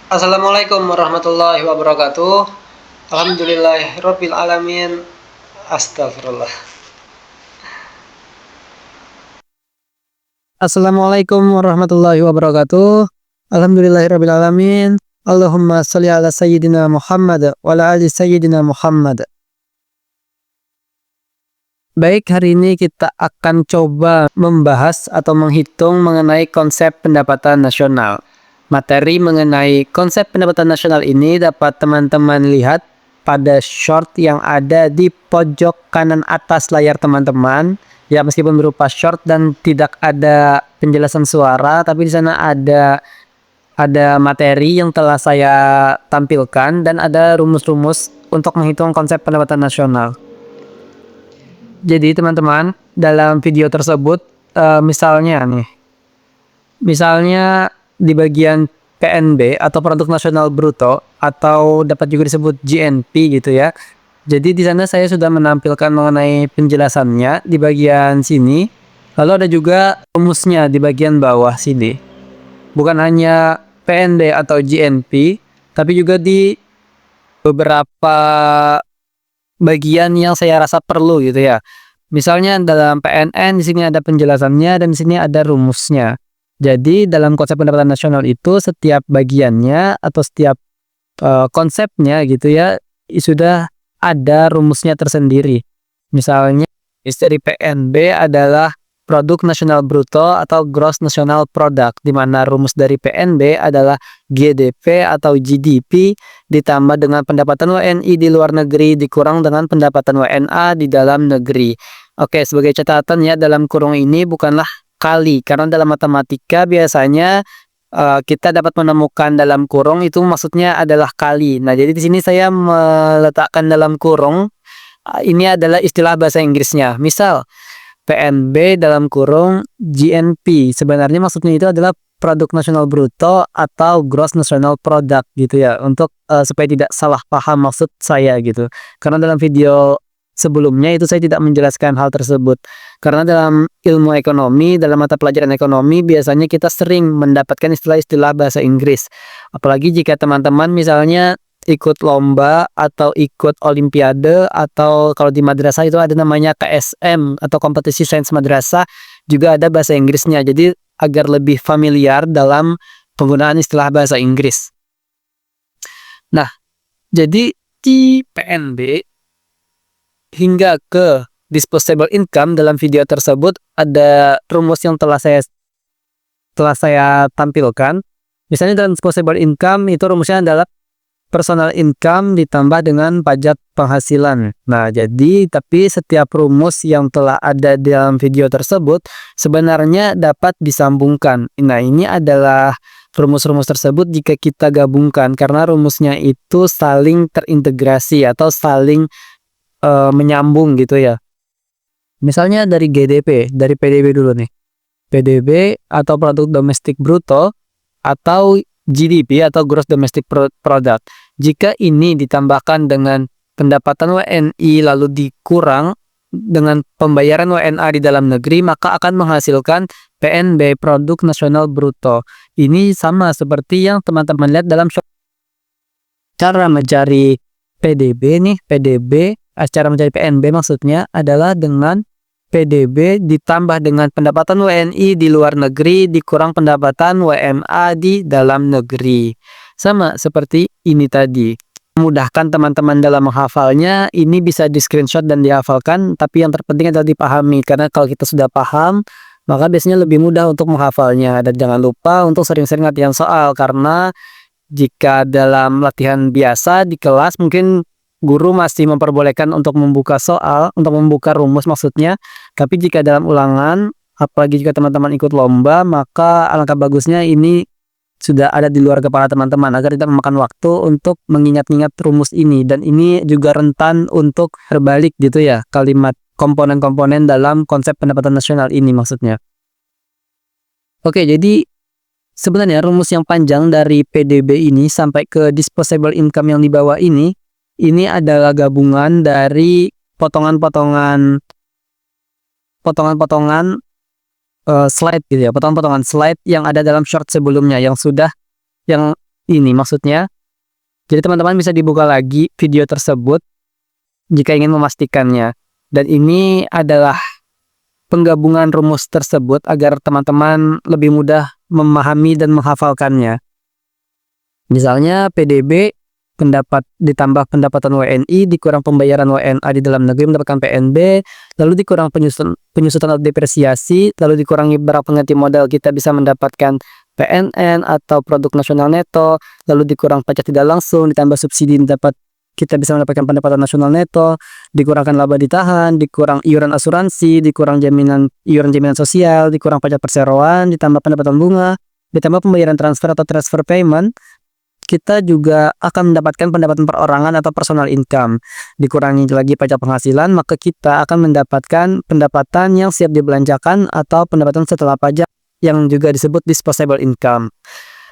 Assalamualaikum warahmatullahi wabarakatuh. Alhamdulillahirabbil alamin. Astagfirullah. Assalamualaikum warahmatullahi wabarakatuh. Alhamdulillahirabbil alamin. Allahumma shalli ala sayyidina Muhammad wa ala ali sayyidina Muhammad. Baik, hari ini kita akan coba membahas atau menghitung mengenai konsep pendapatan nasional. Materi mengenai konsep pendapatan nasional ini dapat teman-teman lihat pada short yang ada di pojok kanan atas layar teman-teman. Ya, meskipun berupa short dan tidak ada penjelasan suara, tapi di sana ada materi yang telah saya tampilkan dan ada rumus-rumus untuk menghitung konsep pendapatan nasional. Jadi teman-teman, dalam video tersebut misalnya di bagian PNB atau produk nasional bruto atau dapat juga disebut GNP gitu ya. Jadi di sana saya sudah menampilkan mengenai penjelasannya di bagian sini. Lalu ada juga rumusnya di bagian bawah sini. Bukan hanya PNB atau GNP, tapi juga di beberapa bagian yang saya rasa perlu gitu ya. Misalnya dalam PNN di sini ada penjelasannya dan di sini ada rumusnya. Jadi dalam konsep pendapatan nasional itu setiap bagiannya atau setiap konsepnya gitu ya sudah ada rumusnya tersendiri. Misalnya dari PNB adalah produk nasional bruto atau gross national product, di mana rumus dari PNB adalah GDP atau GDP ditambah dengan pendapatan WNI di luar negeri dikurang dengan pendapatan WNA di dalam negeri. Oke, sebagai catatan ya, dalam kurung ini bukanlah kali, karena dalam matematika biasanya kita dapat menemukan dalam kurung itu maksudnya adalah kali. Nah, jadi di sini saya meletakkan dalam kurung, ini adalah istilah bahasa Inggrisnya. Misal PNB dalam kurung GNP. Sebenarnya maksudnya itu adalah produk nasional bruto atau gross national product gitu ya. Untuk supaya tidak salah paham maksud saya gitu. Karena dalam video sebelumnya itu saya tidak menjelaskan hal tersebut. Karena dalam ilmu ekonomi, dalam mata pelajaran ekonomi biasanya kita sering mendapatkan istilah-istilah bahasa Inggris. Apalagi jika teman-teman misalnya ikut lomba atau ikut olimpiade atau kalau di madrasah itu ada namanya KSM atau kompetisi sains madrasah, juga ada bahasa Inggrisnya. Jadi agar lebih familiar dalam penggunaan istilah bahasa Inggris. Nah, jadi di PNB hingga ke disposable income dalam video tersebut ada rumus yang telah saya tampilkan. Misalnya dalam disposable income itu rumusnya adalah personal income ditambah dengan pajak penghasilan. Nah, jadi tapi setiap rumus yang telah ada dalam video tersebut sebenarnya dapat disambungkan. Nah, ini adalah rumus-rumus tersebut jika kita gabungkan karena rumusnya itu saling terintegrasi atau saling menyambung gitu ya. Misalnya dari GDP, dari PDB dulu nih. PDB atau produk domestik bruto atau GDP atau gross domestic product. Jika ini ditambahkan dengan pendapatan WNI lalu dikurang dengan pembayaran WNA di dalam negeri, maka akan menghasilkan PNB, produk nasional bruto. Ini sama seperti yang teman-teman lihat dalam cara mencari PDB nih, cara mencari PNB maksudnya adalah dengan PDB ditambah dengan pendapatan WNI di luar negeri dikurang pendapatan WMA di dalam negeri. Sama seperti ini tadi. Memudahkan teman-teman dalam menghafalnya, ini bisa di screenshot dan dihafalkan, tapi yang terpenting adalah dipahami. Karena kalau kita sudah paham, maka biasanya lebih mudah untuk menghafalnya. Dan jangan lupa untuk sering-sering latihan soal, karena jika dalam latihan biasa di kelas mungkin guru masih memperbolehkan untuk membuka soal, untuk membuka rumus maksudnya. Tapi jika dalam ulangan, apalagi jika teman-teman ikut lomba, maka alangkah bagusnya ini sudah ada di luar kepala teman-teman agar tidak memakan waktu untuk mengingat-ingat rumus ini. Dan ini juga rentan untuk terbalik gitu ya, kalimat komponen-komponen dalam konsep pendapatan nasional ini maksudnya. Oke, jadi sebenarnya rumus yang panjang dari PDB ini sampai ke disposable income yang di bawah ini adalah gabungan dari potongan-potongan slide gitu ya, potongan-potongan slide yang ada dalam short sebelumnya yang ini maksudnya. Jadi teman-teman bisa dibuka lagi video tersebut jika ingin memastikannya. Dan ini adalah penggabungan rumus tersebut agar teman-teman lebih mudah memahami dan menghafalkannya. Misalnya PDB ditambah pendapatan WNI dikurang pembayaran WNA di dalam negeri mendapatkan PNB, lalu dikurang penyusutan atau depresiasi, lalu dikurangi barang pengganti modal kita bisa mendapatkan PNN atau produk nasional neto, lalu dikurang pajak tidak langsung ditambah subsidi kita bisa mendapatkan pendapatan nasional neto, dikurangkan laba ditahan, dikurang iuran asuransi, dikurang iuran jaminan sosial, dikurang pajak perseroan, ditambah pendapatan bunga, ditambah pembayaran transfer atau transfer payment, kita juga akan mendapatkan pendapatan perorangan atau personal income. Dikurangi lagi pajak penghasilan, maka kita akan mendapatkan pendapatan yang siap dibelanjakan atau pendapatan setelah pajak yang juga disebut disposable income.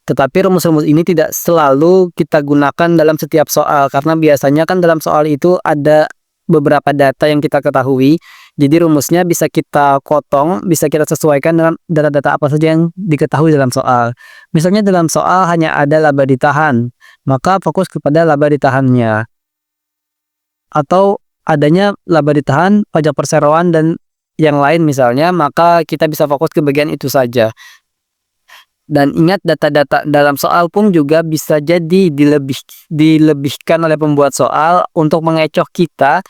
Tetapi rumus-rumus ini tidak selalu kita gunakan dalam setiap soal, karena biasanya kan dalam soal itu ada beberapa data yang kita ketahui, jadi rumusnya bisa kita potong, bisa kita sesuaikan dengan data-data apa saja yang diketahui dalam soal. Misalnya dalam soal hanya ada laba ditahan, maka fokus kepada laba ditahannya. Atau adanya laba ditahan, pajak perseroan, dan yang lain misalnya, maka kita bisa fokus ke bagian itu saja. Dan ingat, data-data dalam soal pun juga bisa jadi dilebihkan oleh pembuat soal untuk mengecoh kita,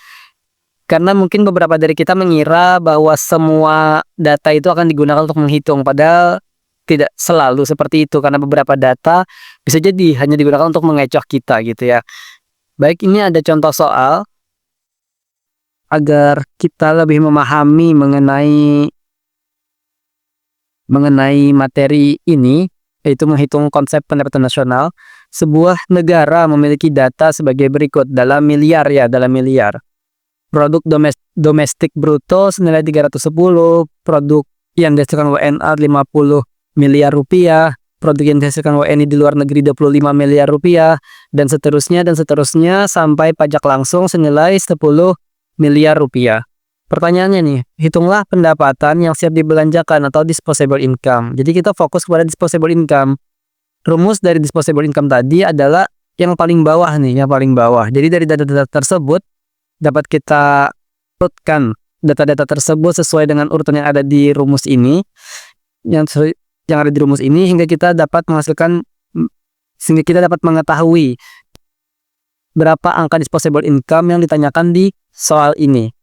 karena mungkin beberapa dari kita mengira bahwa semua data itu akan digunakan untuk menghitung, padahal tidak selalu seperti itu, karena beberapa data bisa jadi hanya digunakan untuk mengecoh kita gitu ya. Baik, ini ada contoh soal agar kita lebih memahami mengenai materi ini, yaitu menghitung konsep pendapatan nasional. Sebuah negara memiliki data sebagai berikut dalam miliar ya, dalam miliar. Produk domestik bruto senilai 310, produk yang dihasilkan WNA 50 miliar rupiah, produk yang dihasilkan WNI di luar negeri 25 miliar rupiah, dan seterusnya sampai pajak langsung senilai 10 miliar rupiah. Pertanyaannya nih, hitunglah pendapatan yang siap dibelanjakan atau disposable income. Jadi kita fokus kepada disposable income. Rumus dari disposable income tadi adalah yang paling bawah nih, yang paling bawah. Jadi dari data-data tersebut dapat kita urutkan data-data tersebut sesuai dengan urutan yang ada di rumus ini, yang ada di rumus ini, sehingga kita dapat mengetahui berapa angka disposable income yang ditanyakan di soal ini.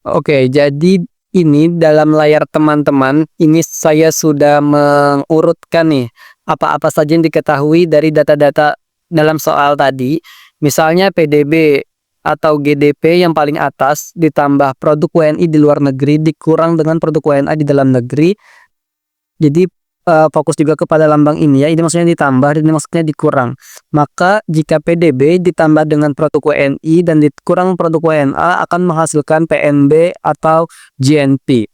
Oke, jadi ini dalam layar teman-teman, ini saya sudah mengurutkan nih apa-apa saja yang diketahui dari data-data dalam soal tadi. Misalnya PDB atau GDP yang paling atas ditambah produk WNI di luar negeri dikurang dengan produk WNA di dalam negeri. Jadi fokus juga kepada lambang ini ya, ini maksudnya ditambah dan ini maksudnya dikurang. Maka jika PDB ditambah dengan produk WNI dan dikurang produk WNA akan menghasilkan PNB atau GNP.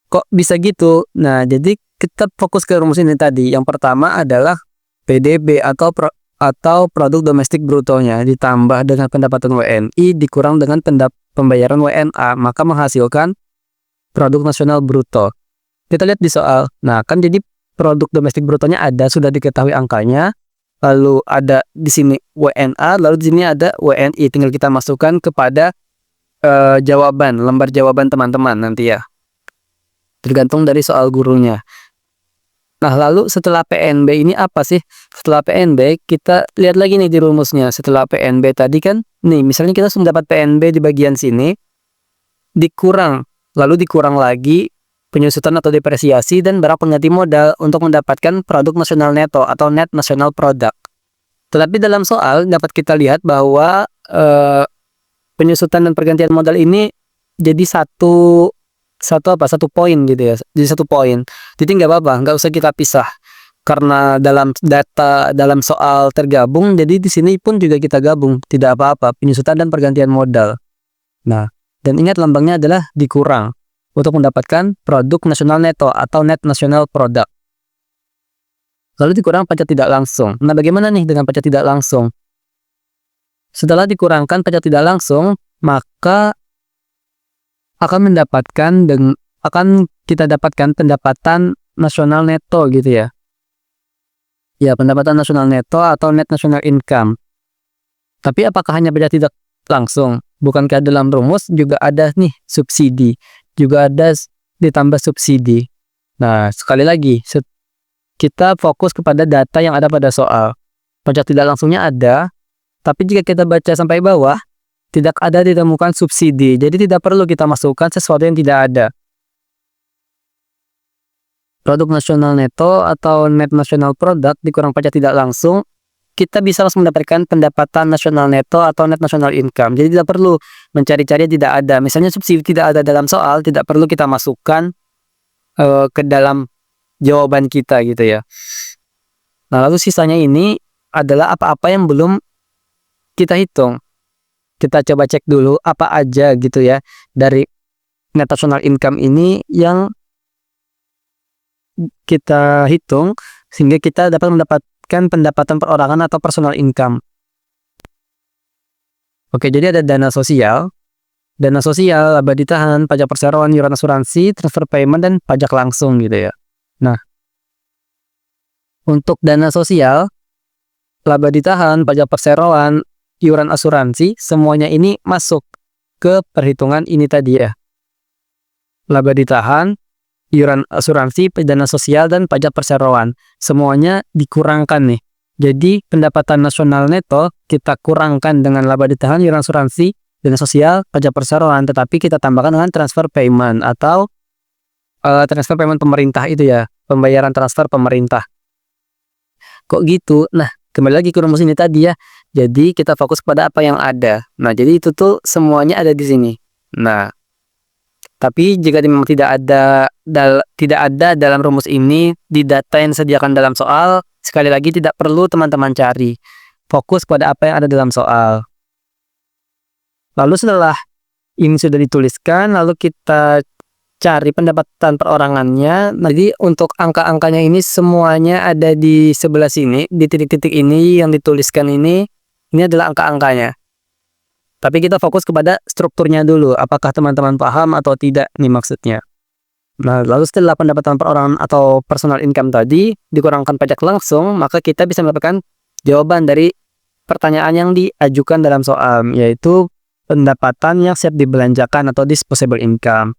Kok bisa gitu? Nah, jadi kita fokus ke rumus ini tadi. Yang pertama adalah PDB atau produk domestik brutonya ditambah dengan pendapatan WNI dikurang dengan pembayaran WNA, maka menghasilkan produk nasional bruto. Kita lihat di soal. Nah, kan jadi produk domestik brutonya ada, sudah diketahui angkanya. Lalu ada di sini WNA, lalu di sini ada WNI. Tinggal kita masukkan kepada lembar jawaban teman-teman nanti ya. Tergantung dari soal gurunya. Nah, lalu setelah PNB ini apa sih? Setelah PNB, kita lihat lagi nih di rumusnya. Setelah PNB tadi kan, nih misalnya kita sudah dapat PNB di bagian sini, lalu dikurang lagi penyusutan atau depresiasi dan barang pengganti modal untuk mendapatkan produk nasional neto atau net national product. Tetapi dalam soal dapat kita lihat bahwa penyusutan dan pergantian modal ini jadi satu poin gitu ya. Jadi satu poin. Jadi nggak apa-apa, nggak usah kita pisah. Karena dalam soal tergabung, jadi di sini pun juga kita gabung, tidak apa-apa, penyusutan dan pergantian modal. Nah, dan ingat lambangnya adalah dikurang untuk mendapatkan produk nasional neto atau net national product. Lalu dikurang pajak tidak langsung. Nah, bagaimana nih dengan pajak tidak langsung? Setelah dikurangkan pajak tidak langsung, maka akan kita dapatkan pendapatan nasional neto gitu ya. Ya, pendapatan nasional neto atau net national income. Tapi apakah hanya beda tidak langsung? Bukankah dalam rumus juga ada nih subsidi, juga ada ditambah subsidi. Nah, sekali lagi, kita fokus kepada data yang ada pada soal. Pajak tidak langsungnya ada, tapi jika kita baca sampai bawah, tidak ada ditemukan subsidi. Jadi tidak perlu kita masukkan sesuatu yang tidak ada. Produk nasional neto atau net national product dikurang pajak tidak langsung, kita bisa langsung mendapatkan pendapatan nasional neto atau net national income. Jadi tidak perlu mencari-cari, tidak ada. Misalnya subsidi tidak ada dalam soal, tidak perlu kita masukkan ke dalam jawaban kita gitu ya. Nah, lalu sisanya ini adalah apa-apa yang belum kita hitung. Kita coba cek dulu apa aja gitu ya dari net national income ini yang kita hitung sehingga kita dapat mendapatkan pendapatan perorangan atau personal income. Oke, jadi ada dana sosial, laba ditahan, pajak perseroan, iuran asuransi, transfer payment, dan pajak langsung gitu ya. Nah, untuk dana sosial, laba ditahan, pajak perseroan, iuran asuransi, semuanya ini masuk ke perhitungan ini tadi ya. Laba ditahan, iuran asuransi, dana sosial, dan pajak perseroan. Semuanya dikurangkan nih. Jadi pendapatan nasional neto kita kurangkan dengan laba ditahan, iuran asuransi, dana sosial, pajak perseroan. Tetapi kita tambahkan dengan transfer payment atau transfer payment pemerintah itu ya. Pembayaran transfer pemerintah. Kok gitu? Nah, kembali lagi ke rumus ini tadi ya. Jadi kita fokus pada apa yang ada. Nah, jadi itu tuh semuanya ada di sini. Nah, tapi jika memang tidak ada dalam rumus ini di data yang disediakan dalam soal, sekali lagi tidak perlu teman-teman cari. Fokus pada apa yang ada dalam soal. Lalu setelah ini sudah dituliskan, lalu kita cari pendapatan perorangannya. Jadi untuk angka-angkanya ini semuanya ada di sebelah sini, di titik-titik ini yang dituliskan ini adalah angka-angkanya. Tapi kita fokus kepada strukturnya dulu, apakah teman-teman paham atau tidak nih maksudnya. Nah, lalu setelah pendapatan perorangan atau personal income tadi dikurangkan pajak langsung, maka kita bisa mendapatkan jawaban dari pertanyaan yang diajukan dalam soal, yaitu pendapatan yang siap dibelanjakan atau disposable income.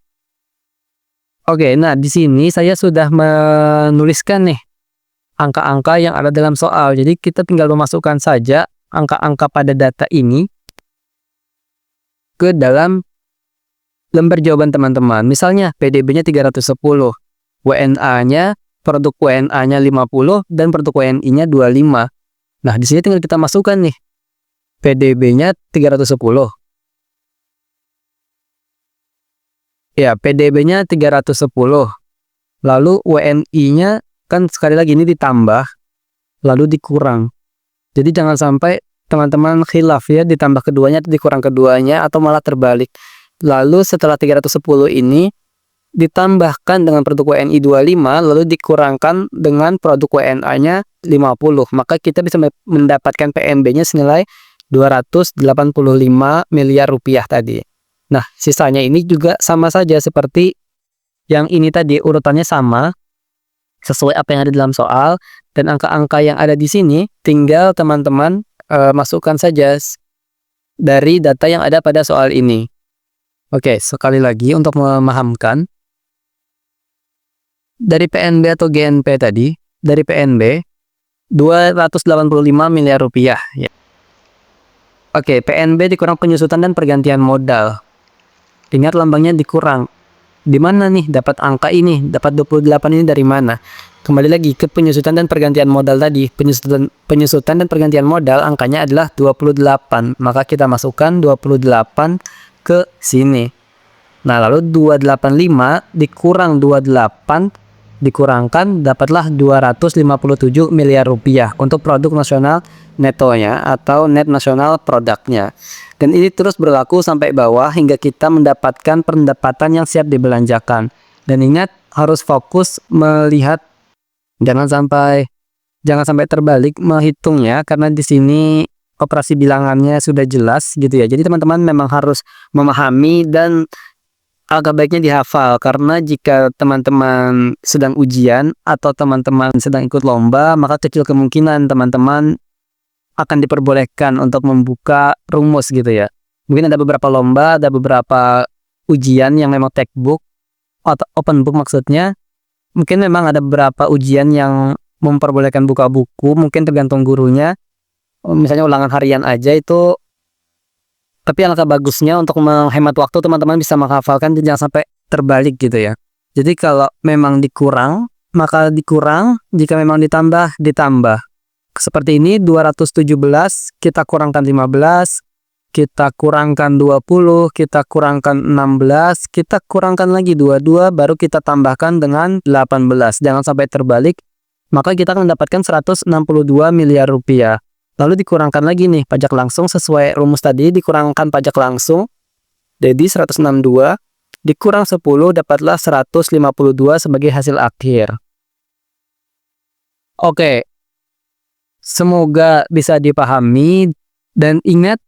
Oke, nah di sini saya sudah menuliskan nih angka-angka yang ada dalam soal. Jadi kita tinggal memasukkan saja angka-angka pada data ini ke dalam lembar jawaban teman-teman. Misalnya PDB-nya 310, WNA-nya, produk WNA-nya 50, dan produk WNI-nya 25. Nah, di sini tinggal kita masukkan nih. PDB-nya 310. Ya, PDB-nya 310. Lalu WNI-nya kan sekali lagi ini ditambah, lalu dikurang. Jadi jangan sampai teman-teman khilaf ya, ditambah keduanya atau dikurang keduanya atau malah terbalik. Lalu setelah 310 ini ditambahkan dengan produk WNI 25 lalu dikurangkan dengan produk WNA-nya 50. Maka kita bisa mendapatkan PNB-nya senilai 285 miliar rupiah tadi. Nah, sisanya ini juga sama saja seperti yang ini tadi, urutannya sama sesuai apa yang ada dalam soal, dan angka-angka yang ada di sini tinggal teman-teman masukkan saja dari data yang ada pada soal ini. Oke, sekali lagi untuk memahamkan. Dari PNB atau GNP tadi, dari PNB 285 miliar rupiah ya. Oke, PNB dikurang penyusutan dan pergantian modal. Ingat lambangnya dikurang. Di mana nih dapat angka ini? Dapat 28 ini dari mana? Kembali lagi ke penyusutan dan pergantian modal tadi. Penyusutan dan pergantian modal angkanya adalah 28. Maka kita masukkan 28 ke sini. Nah, lalu 285 dikurang 28 dikurangkan dapatlah 257 miliar rupiah untuk produk nasional netonya atau net nasional produknya. Dan ini terus berlaku sampai bawah hingga kita mendapatkan pendapatan yang siap dibelanjakan. Dan ingat harus fokus melihat, jangan sampai terbalik menghitungnya, karena di sini operasi bilangannya sudah jelas gitu ya. Jadi teman-teman memang harus memahami dan Alangkah baiknya dihafal, karena jika teman-teman sedang ujian atau teman-teman sedang ikut lomba, maka kecil kemungkinan teman-teman akan diperbolehkan untuk membuka rumus gitu ya. Mungkin ada beberapa lomba, ada beberapa ujian yang memang textbook atau open book maksudnya. Mungkin memang ada beberapa ujian yang memperbolehkan buka buku, mungkin tergantung gurunya. Misalnya ulangan harian aja itu, tapi alangkah bagusnya untuk menghemat waktu teman-teman bisa menghafalkan dan jangan sampai terbalik gitu ya. Jadi kalau memang dikurang, maka dikurang, jika memang ditambah, ditambah. Seperti ini 217 kita kurangkan 15, kita kurangkan 20, kita kurangkan 16, kita kurangkan lagi 22, baru kita tambahkan dengan 18. Jangan sampai terbalik, maka kita akan mendapatkan 162 miliar rupiah. Lalu dikurangkan lagi nih pajak langsung sesuai rumus tadi, dikurangkan pajak langsung. Jadi 162 dikurang 10 dapatlah 152 sebagai hasil akhir. Oke. Semoga bisa dipahami dan ingat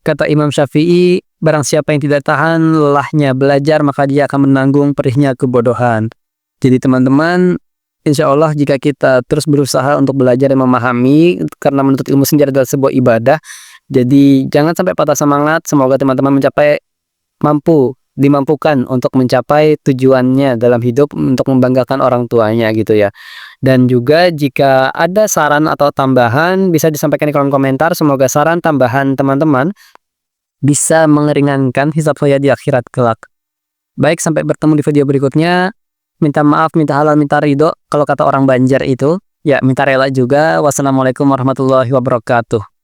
kata Imam Syafi'i, barang siapa yang tidak tahan lelahnya belajar maka dia akan menanggung perihnya kebodohan. Jadi teman-teman, insya Allah jika kita terus berusaha untuk belajar dan memahami, karena menuntut ilmu sendiri adalah sebuah ibadah, jadi jangan sampai patah semangat. Semoga teman-teman dimampukan untuk mencapai tujuannya dalam hidup, untuk membanggakan orang tuanya gitu ya. Dan juga jika ada saran atau tambahan bisa disampaikan di kolom komentar. Semoga saran tambahan teman-teman bisa mengeringankan hisab saya di akhirat kelak. Baik, sampai bertemu di video berikutnya. Minta maaf, minta halal, minta ridho. Kalau kata orang Banjar itu, ya minta rela juga. Wassalamualaikum warahmatullahi wabarakatuh.